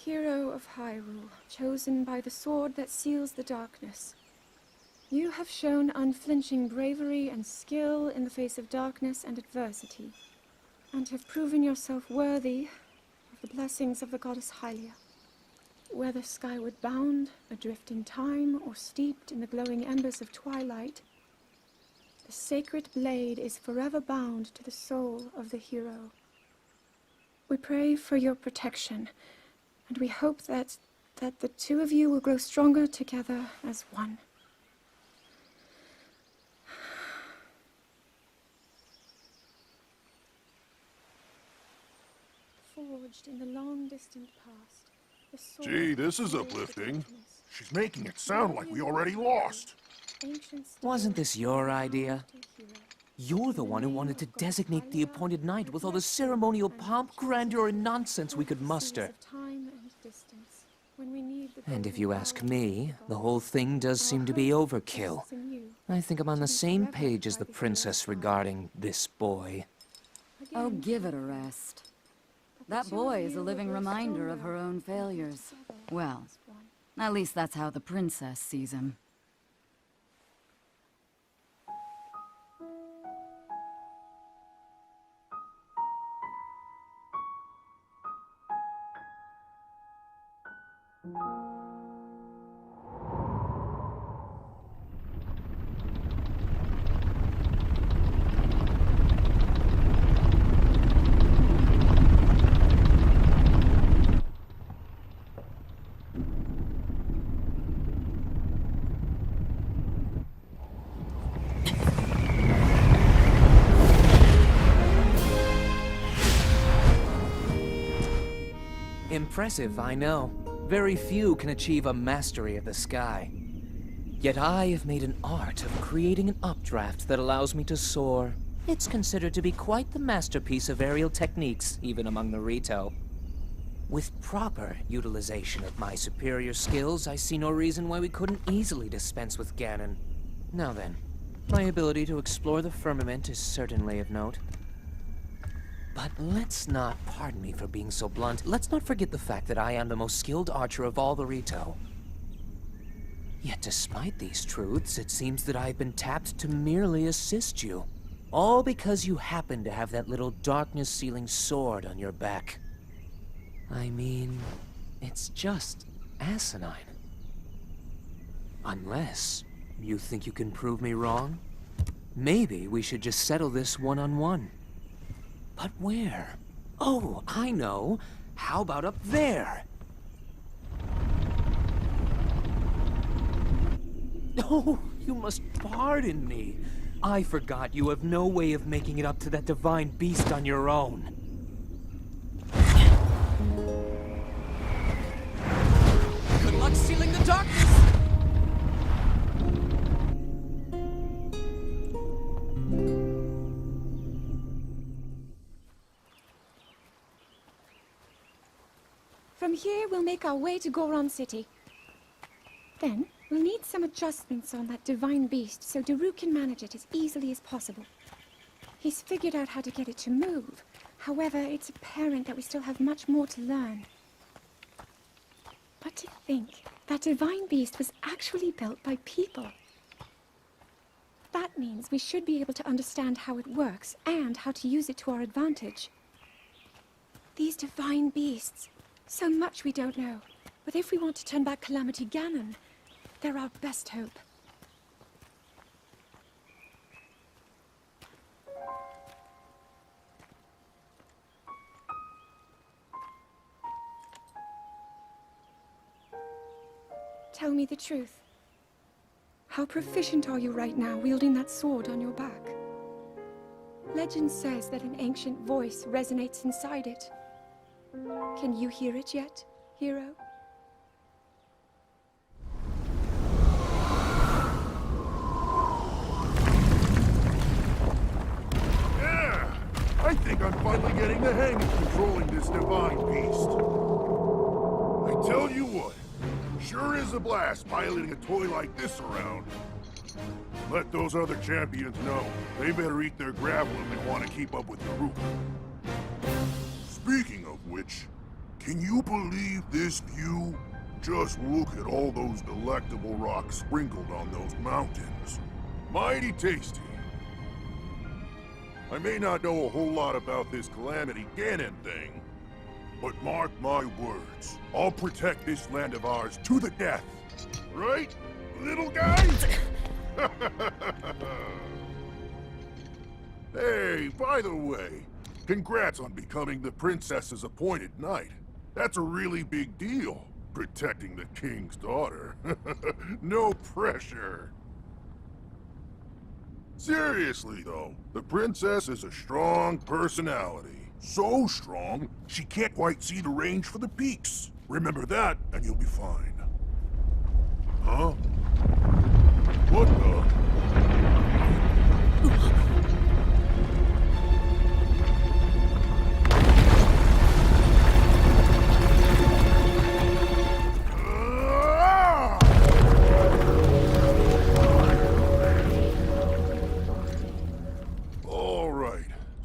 Hero of Hyrule, chosen by the sword that seals the darkness. You have shown unflinching bravery and skill in the face of darkness and adversity, and have proven yourself worthy of the blessings of the goddess Hylia. Whether skyward bound, adrift in time, or steeped in the glowing embers of twilight, the sacred blade is forever bound to the soul of the hero. We pray for your protection, and we hope that the two of you will grow stronger together as one. Forged in the long distant past, the sword. Gee, this is uplifting. She's making it sound like we already lost. Wasn't this your idea? You're the one who wanted to designate the appointed night with all the ceremonial pomp, grandeur, and nonsense we could muster. And if you ask me, the whole thing does seem to be overkill. I think I'm on the same page as the princess regarding this boy. Oh, give it a rest. That boy is a living reminder of her own failures. Well, at least that's how the princess sees him. Impressive, I know. Very few can achieve a mastery of the sky. Yet I have made an art of creating an updraft that allows me to soar. It's considered to be quite the masterpiece of aerial techniques, even among the Rito. With proper utilization of my superior skills, I see no reason why we couldn't easily dispense with Ganon. Now then, my ability to explore the firmament is certainly of note. But let's not, pardon me for being so blunt, let's not forget the fact that I am the most skilled archer of all the Rito. Yet despite these truths, it seems that I've been tapped to merely assist you. All because you happen to have that little darkness-sealing sword on your back. I mean, it's just asinine. Unless you think you can prove me wrong? Maybe we should just settle this one-on-one. But where? Oh, I know. How about up there? Oh, you must pardon me. I forgot you have no way of making it up to that divine beast on your own. Good luck sealing the darkness! From here, we'll make our way to Goron City. Then, we'll need some adjustments on that divine beast so Daru can manage it as easily as possible. He's figured out how to get it to move. However, it's apparent that we still have much more to learn. But to think that divine beast was actually built by people. That means we should be able to understand how it works and how to use it to our advantage. These divine beasts. So much we don't know. But if we want to turn back Calamity Ganon, they're our best hope. Tell me the truth. How proficient are you right now wielding that sword on your back? Legend says that an ancient voice resonates inside it. Can you hear it yet, hero? Yeah! I think I'm finally getting the hang of controlling this divine beast. I tell you what, sure is a blast piloting a toy like this around. Let those other champions know. They better eat their gravel if they want to keep up with Daru. Speaking of which, Can you believe this view? Just look at all those delectable rocks sprinkled on those mountains. Mighty tasty. I may not know a whole lot about this Calamity Ganon thing, but mark my words, I'll protect this land of ours to the death. Right, little guy? Hey, by the way, congrats on becoming the princess's appointed knight. That's a really big deal, protecting the king's daughter. No pressure. Seriously, though, the princess is a strong personality. So strong, she can't quite see the range for the peaks. Remember that, and you'll be fine. Huh? What the?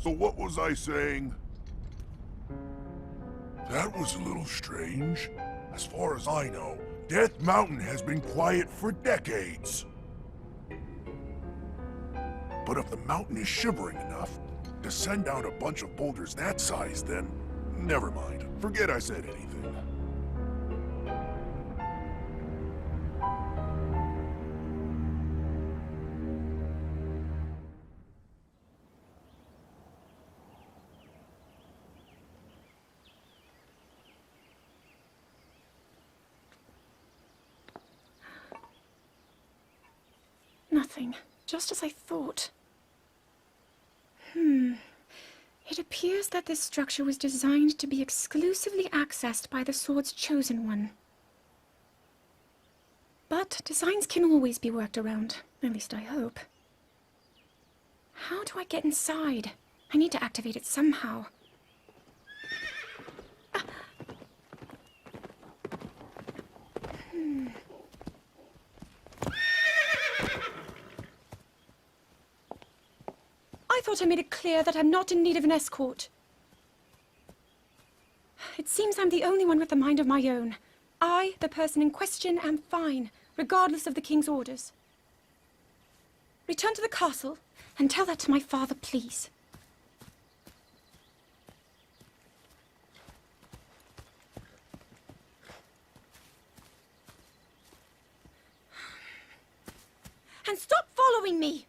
So what was I saying? That was a little strange. As far as I know, Death Mountain has been quiet for decades. But if the mountain is shivering enough to send down a bunch of boulders that size, then never mind. Forget I said anything. Nothing. Just as I thought. It appears that this structure was designed to be exclusively accessed by the sword's chosen one. But designs can always be worked around. At least I hope. How do I get inside? I need to activate it somehow. I thought I made it clear that I'm not in need of an escort. It seems I'm the only one with a mind of my own. I, the person in question, am fine, regardless of the king's orders. Return to the castle and tell that to my father, please. And stop following me!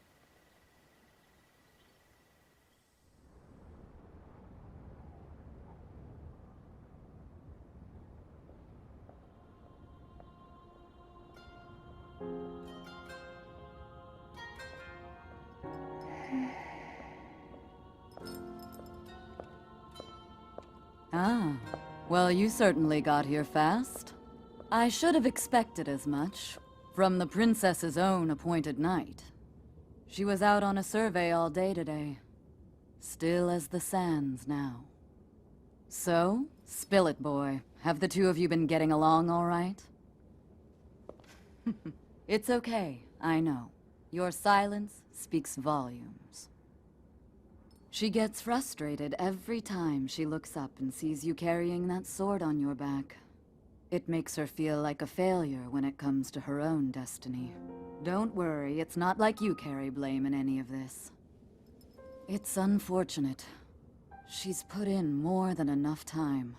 Ah, well, you certainly got here fast. I should have expected as much, from the princess's own appointed knight. She was out on a survey all day today. Still as the sands now. So, spill it, boy. Have the two of you been getting along all right? It's okay, I know. Your silence speaks volumes. She gets frustrated every time she looks up and sees you carrying that sword on your back. It makes her feel like a failure when it comes to her own destiny. Don't worry, it's not like you carry blame in any of this. It's unfortunate. She's put in more than enough time.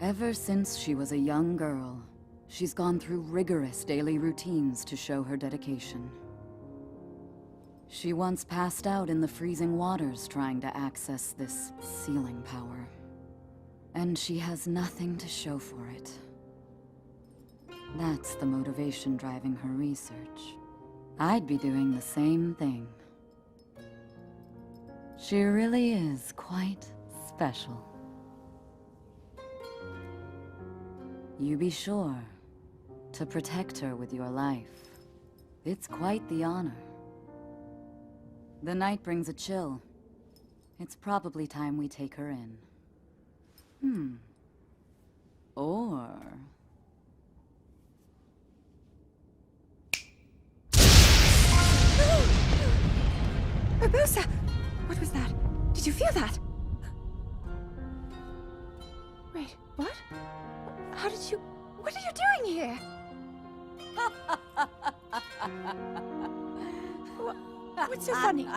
Ever since she was a young girl, she's gone through rigorous daily routines to show her dedication. She once passed out in the freezing waters trying to access this sealing power. And she has nothing to show for it. That's the motivation driving her research. I'd be doing the same thing. She really is quite special. You be sure to protect her with your life. It's quite the honor. The night brings a chill. It's probably time we take her in. Or... Urbosa! What was that? Did you feel that? Wait, what? How did you... What are you doing here? What's so funny?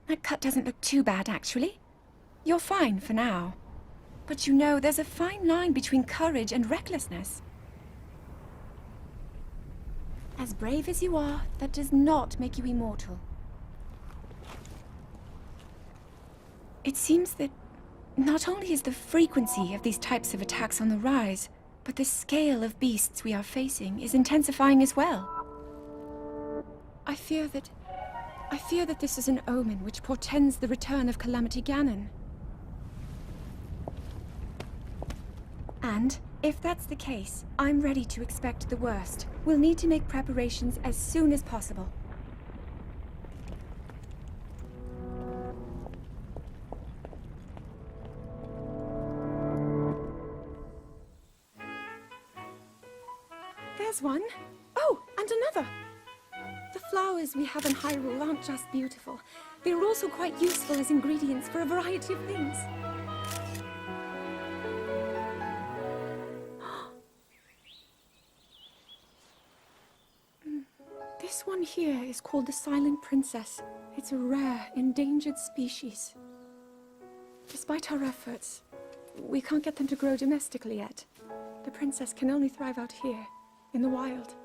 That cut doesn't look too bad, actually. You're fine for now. But you know, there's a fine line between courage and recklessness. As brave as you are, that does not make you immortal. It seems that not only is the frequency of these types of attacks on the rise, but the scale of beasts we are facing is intensifying as well. I fear that this is an omen which portends the return of Calamity Ganon. And, if that's the case, I'm ready to expect the worst. We'll need to make preparations as soon as possible. There's one. Oh, and another. The flowers we have in Hyrule aren't just beautiful. They're also quite useful as ingredients for a variety of things. This one here is called the Silent Princess. It's a rare, endangered species. Despite our efforts, we can't get them to grow domestically yet. The princess can only thrive out here, in the wild.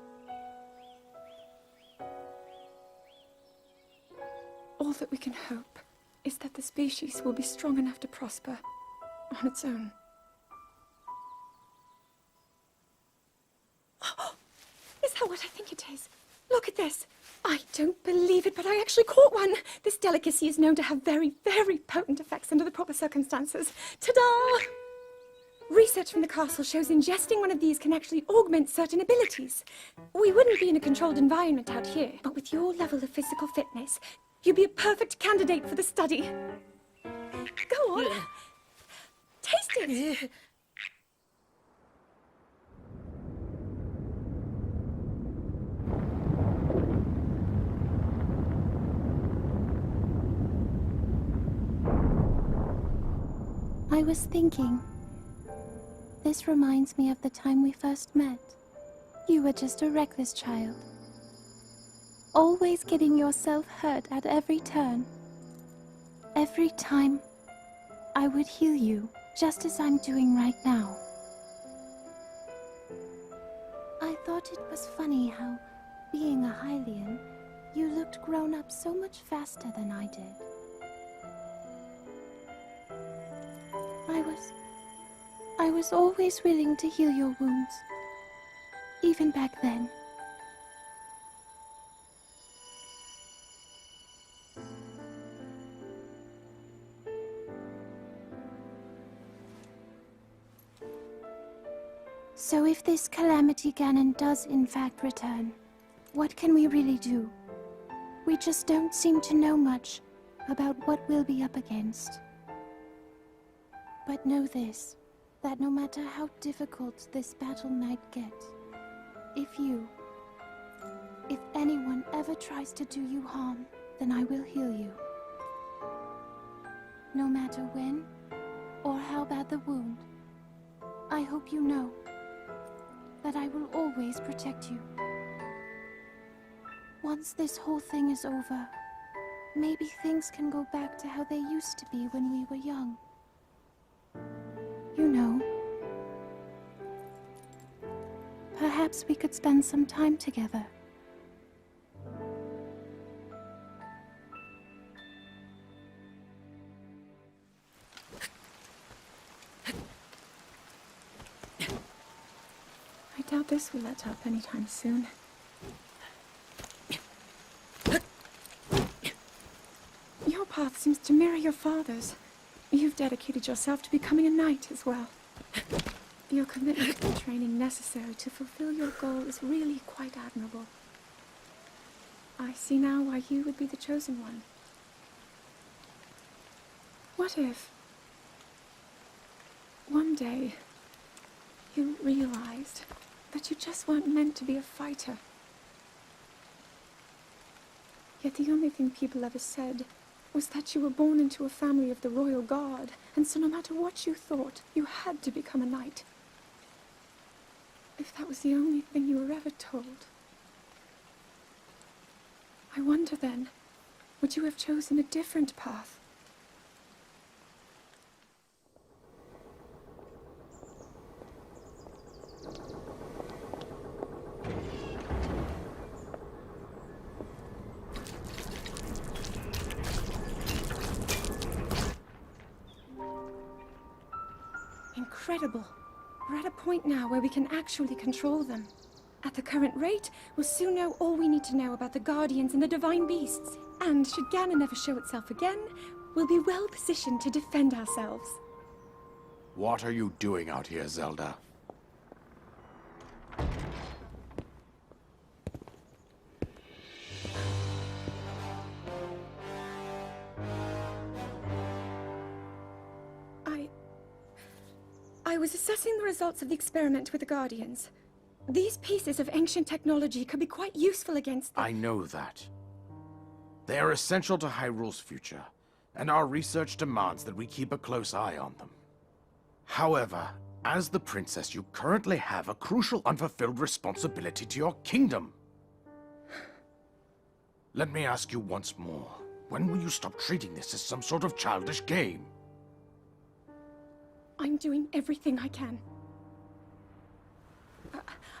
All that we can hope is that the species will be strong enough to prosper on its own. Is that what I think it is? Look at this! I don't believe it, but I actually caught one! This delicacy is known to have very, very potent effects under the proper circumstances. Ta-da! Research from the castle shows ingesting one of these can actually augment certain abilities. We wouldn't be in a controlled environment out here, but with your level of physical fitness, you'd be a perfect candidate for the study. Go on. Taste it. I was thinking, this reminds me of the time we first met. You were just a reckless child, always getting yourself hurt at every turn. Every time, I would heal you, just as I'm doing right now. I thought it was funny how, being a Hylian, you looked grown up so much faster than I did. I was always willing to heal your wounds, even back then. So if this Calamity Ganon does in fact return, what can we really do? We just don't seem to know much about what we'll be up against. But know this, that no matter how difficult this battle might get, if anyone ever tries to do you harm, then I will heal you. No matter when or how bad the wound, I hope you know that I will always protect you. Once this whole thing is over, maybe things can go back to how they used to be when we were young. You know, perhaps perhaps we could spend some time together. I doubt this will let up anytime soon. Your path seems to mirror your father's. You've dedicated yourself to becoming a knight as well. Your commitment to the training necessary to fulfill your goal is really quite admirable. I see now why you would be the chosen one. What if one day you realized that you just weren't meant to be a fighter? Yet the only thing people ever said was that you were born into a family of the royal guard, and so no matter what you thought, you had to become a knight. If that was the only thing you were ever told, I wonder then, would you have chosen a different path? Incredible. We're at a point now where we can actually control them. At the current rate, we'll soon know all we need to know about the Guardians and the Divine Beasts. And should Ganon ever show itself again, we'll be well positioned to defend ourselves. What are you doing out here, Zelda? I was assessing the results of the experiment with the Guardians. These pieces of ancient technology could be quite useful against the— I know that. They are essential to Hyrule's future, and our research demands that we keep a close eye on them. However, as the princess, you currently have a crucial unfulfilled responsibility to your kingdom. Let me ask you once more, when will you stop treating this as some sort of childish game? I'm doing everything I can.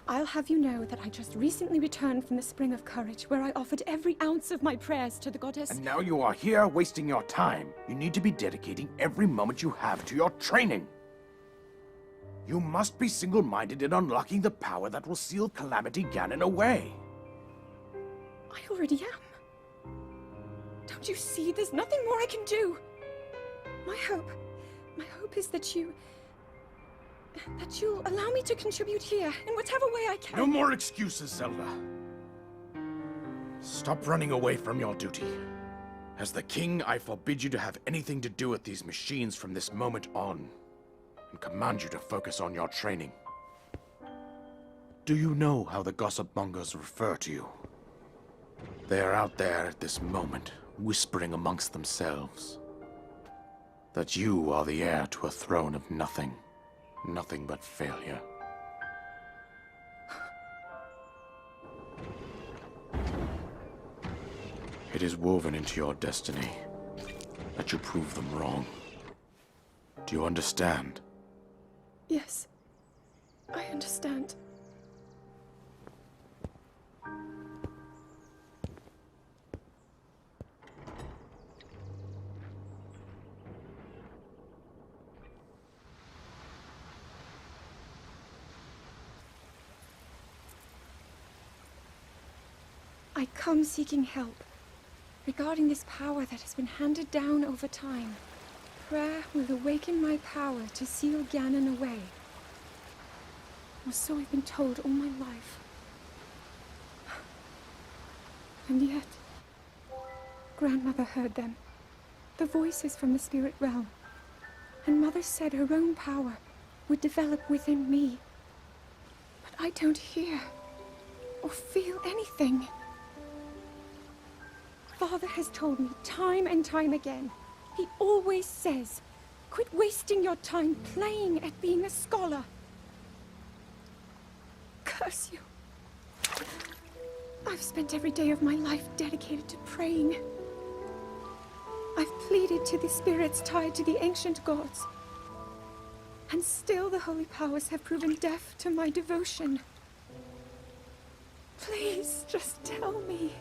I'll have you know that I just recently returned from the Spring of Courage, where I offered every ounce of my prayers to the goddess. And now you are here wasting your time. You need to be dedicating every moment you have to your training. You must be single-minded in unlocking the power that will seal Calamity Ganon away. I already am. Don't you see? There's nothing more I can do. My hope is that you'll allow me to contribute here in whatever way I can. No more excuses, Zelda. Stop running away from your duty. As the king, I forbid you to have anything to do with these machines from this moment on, and command you to focus on your training. Do you know how the gossip mongers refer to you? They are out there at this moment, whispering amongst themselves that you are the heir to a throne of nothing. Nothing but failure. It is woven into your destiny that you prove them wrong. Do you understand? Yes, I understand. I come seeking help regarding this power that has been handed down over time. Prayer will awaken my power to seal Ganon away. Or so I've been told all my life. And yet, Grandmother heard them. The voices from the spirit realm. And Mother said her own power would develop within me. But I don't hear or feel anything. Father has told me time and time again. He always says, quit wasting your time playing at being a scholar. Curse you. I've spent every day of my life dedicated to praying. I've pleaded to the spirits tied to the ancient gods. And still the holy powers have proven deaf to my devotion. Please, just tell me.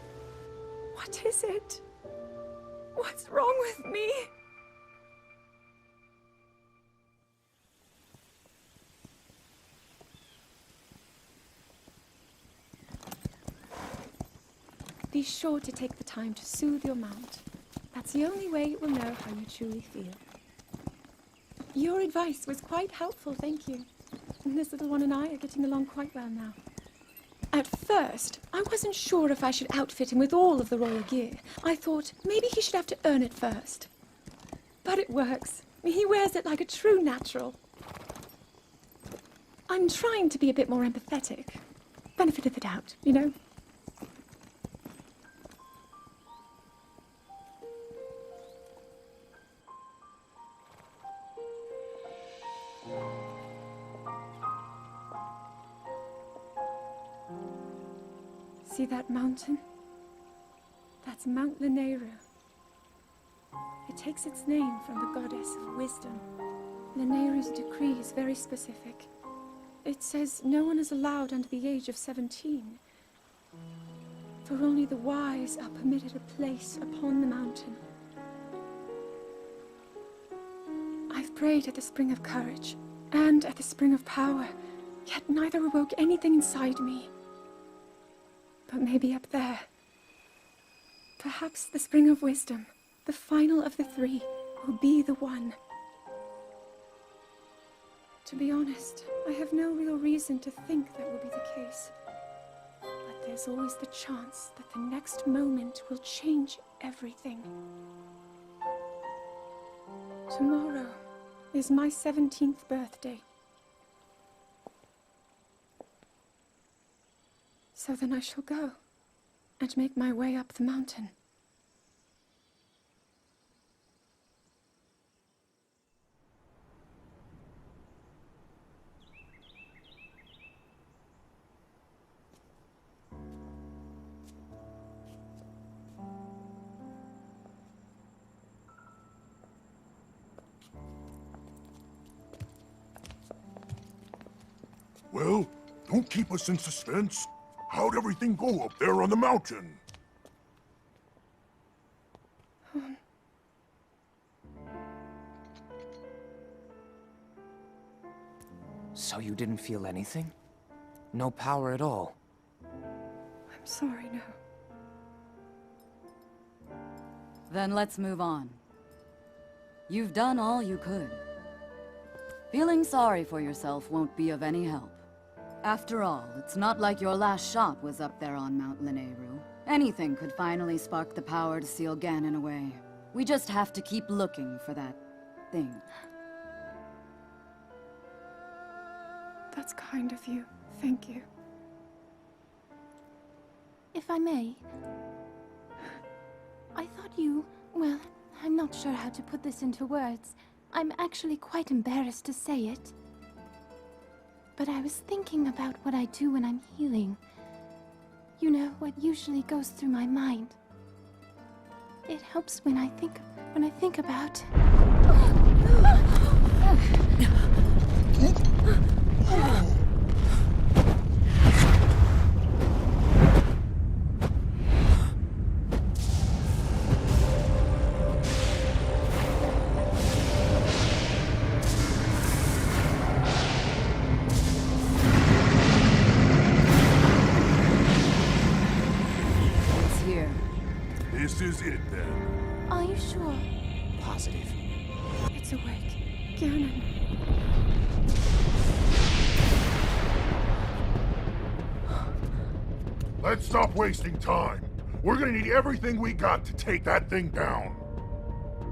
What is it? What's wrong with me? Be sure to take the time to soothe your mount. That's the only way it will know how you truly feel. Your advice was quite helpful, thank you. This little one and I are getting along quite well now. At first, I wasn't sure if I should outfit him with all of the royal gear. I thought maybe he should have to earn it first. But it works. He wears it like a true natural. I'm trying to be a bit more empathetic. Benefit of the doubt, you know? See that mountain? That's Mount Lanayru. It takes its name from the goddess of wisdom. Lanayru's decree is very specific. It says no one is allowed under the age of 17. For only the wise are permitted a place upon the mountain. I've prayed at the Spring of Courage and at the Spring of Power, yet neither awoke anything inside me. But maybe up there. Perhaps the Spring of Wisdom, the final of the three, will be the one. To be honest, I have no real reason to think that will be the case. But there's always the chance that the next moment will change everything. Tomorrow is my 17th birthday. So then I shall go and make my way up the mountain. Well, don't keep us in suspense. How'd everything go up there on the mountain? So you didn't feel anything? No power at all? I'm sorry, no. Then let's move on. You've done all you could. Feeling sorry for yourself won't be of any help. After all, it's not like your last shot was up there on Mount Lanayru. Anything could finally spark the power to seal Ganon away. We just have to keep looking for that thing. That's kind of you. Thank you. If I may, I thought you... Well, I'm not sure how to put this into words. I'm actually quite embarrassed to say it. But I was thinking about what I do when I'm healing. You know, what usually goes through my mind. It helps when I think about... This is it, then. Are you sure? Positive. It's awake. Ganon. Let's stop wasting time. We're gonna need everything we got to take that thing down.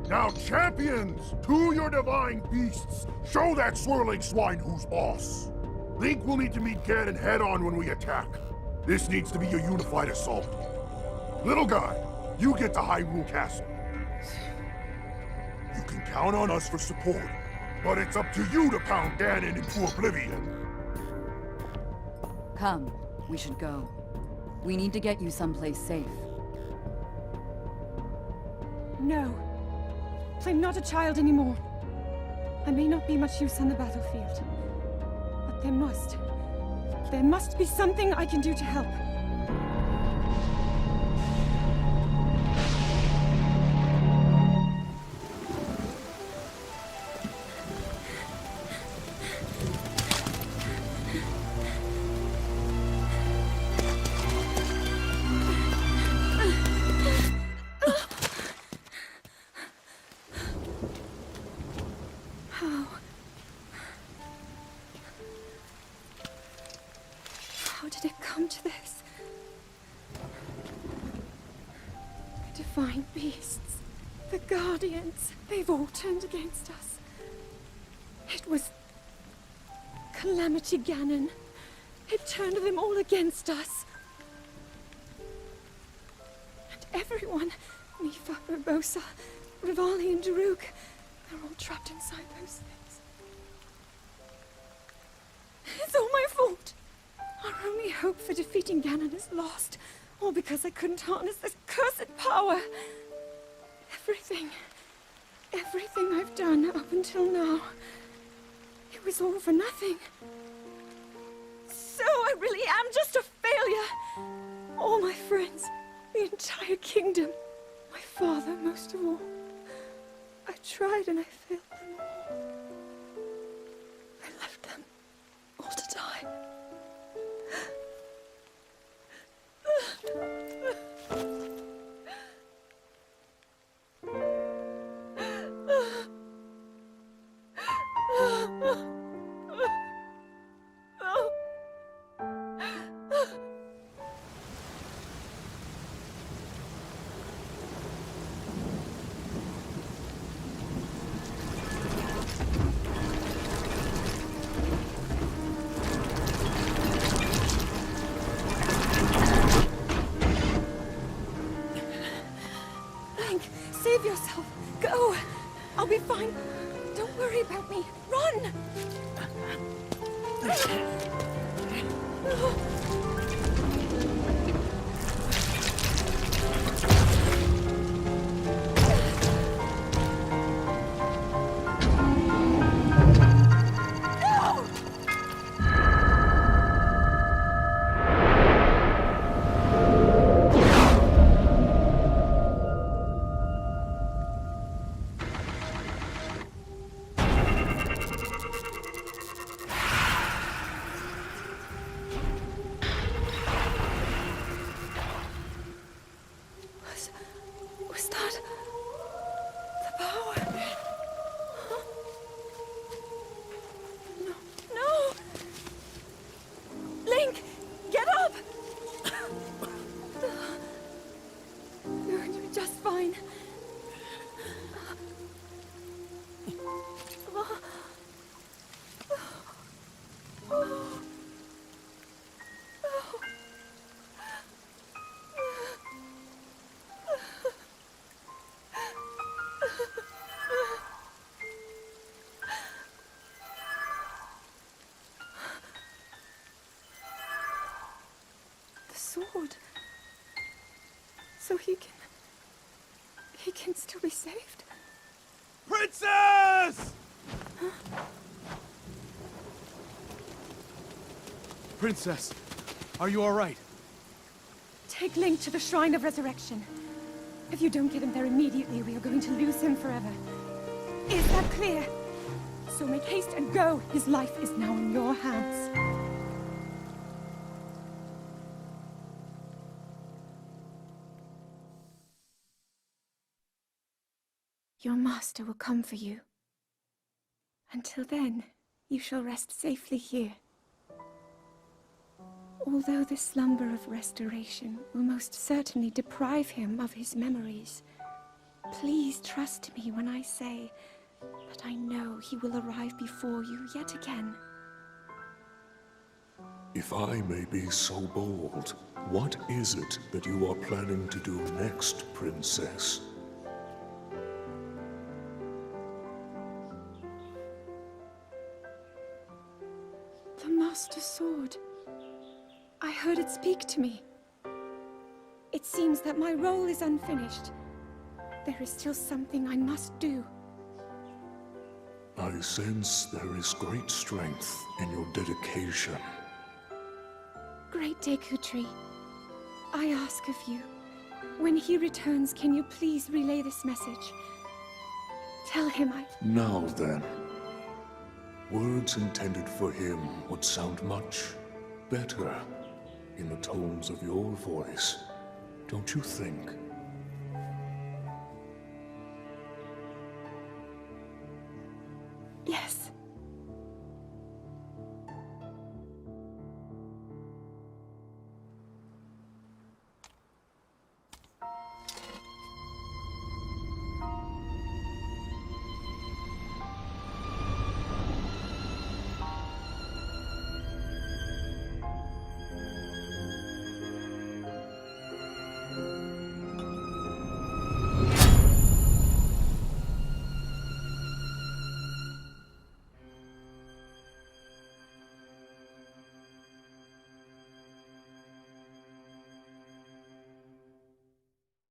Now, champions, to your divine beasts, show that swirling swine who's boss. Link will need to meet Ganon head-on when we attack. This needs to be a unified assault. Little guy, you get to Hyrule Castle. You can count on us for support, but it's up to you to pound Ganon into oblivion. Come, we should go. We need to get you someplace safe. No. I'm not a child anymore. I may not be much use on the battlefield. But there must be something I can do to help. How did it come to this? The divine beasts, the guardians, they've all turned against us. It was Calamity Ganon. It turned them all against us. And everyone, Mifa, Urbosa, Rivali and Daruk, they're all trapped inside those things. It's all my fault. Our only hope for defeating Ganon is lost, all because I couldn't harness this cursed power. Everything I've done up until now, it was all for nothing. So I really am just a failure. All my friends, the entire kingdom, my father most of all. I tried and I failed them all. I left them all to die. Save yourself. Go. I'll be fine. Don't worry about me. Run! Was that the power? Huh? No! Link, get up! You're going to be just fine. The sword. So he can still be saved? Princess! Princess, are you all right? Take Link to the Shrine of Resurrection. If you don't get him there immediately, we are going to lose him forever. Is that clear? So make haste and go. His life is now in your hands. Your master will come for you. Until then, you shall rest safely here. Although the slumber of restoration will most certainly deprive him of his memories, please trust me when I say that I know he will arrive before you yet again. If I may be so bold, what is it that you are planning to do next, Princess? The Master Sword. I heard it speak to me. It seems that my role is unfinished. There is still something I must do. I sense there is great strength in your dedication. Great Deku Tree, I ask of you, when he returns, can you please relay this message? Tell him Now then, words intended for him would sound much better in the tones of your voice, don't you think?